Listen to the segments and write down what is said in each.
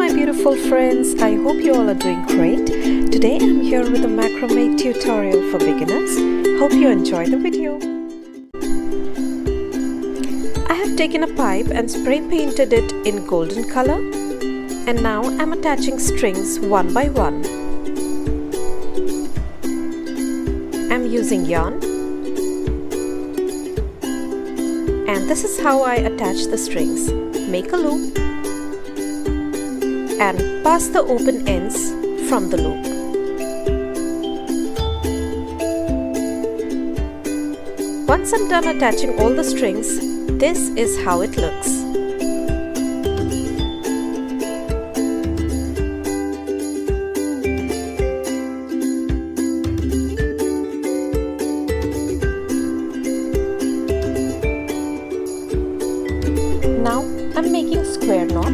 my beautiful friends, I hope you all are doing great. Today I'm here with a macrame tutorial for beginners. Hope you enjoy the video. I have taken a pipe and spray painted it in golden color, and now I'm attaching strings one by one. I'm using yarn, and this is how I attach the strings. Make a loop and pass the open ends from the loop. Once I'm done attaching all the strings, this is how it looks. Now I'm making square knot.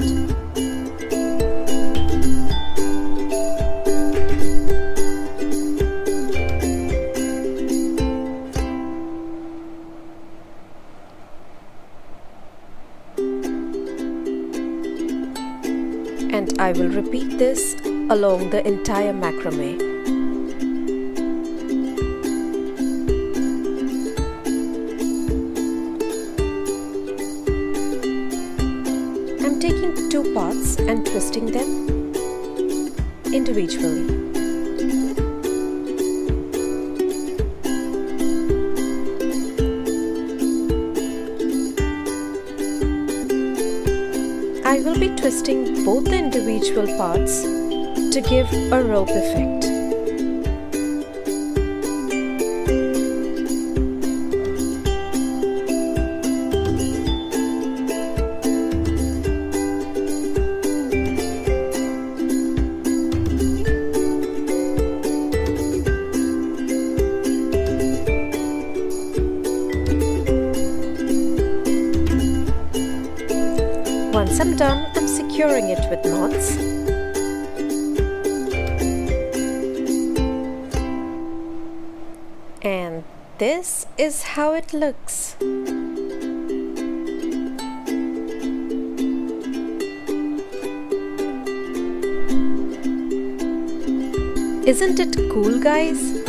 And I will repeat this along the entire macrame. I'm taking two parts and twisting them individually. I will be twisting both the individual parts to give a rope effect. Once I'm done, I'm securing it with knots. And this is how it looks. Isn't it cool, guys?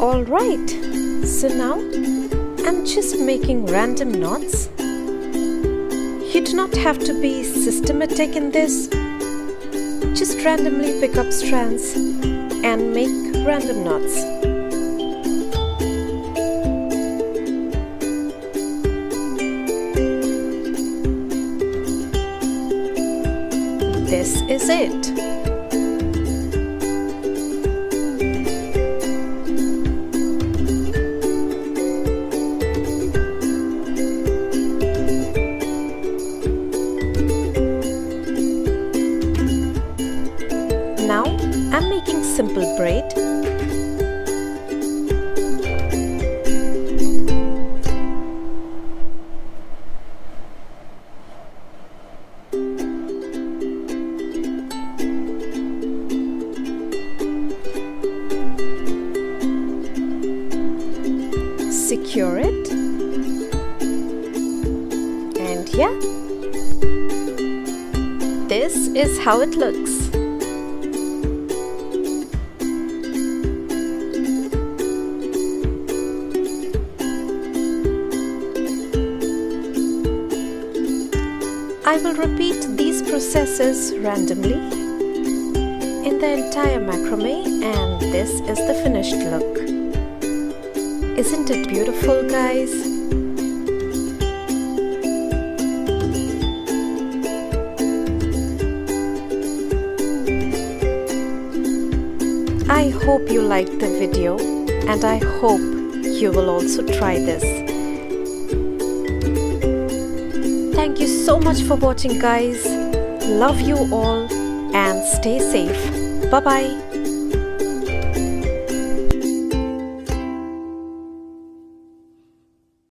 Alright, so now I'm just making random knots. You do not have to be systematic in this. Just randomly pick up strands and make random knots. This is it. Now I'm making simple braid. Secure it, and yeah, this is how it looks. I will repeat these processes randomly in the entire macrame, and this is the finished look. Isn't it beautiful, guys? I hope you liked the video, and I hope you will also try this. Thank you so much for watching, guys. Love you all and stay safe. Bye-bye.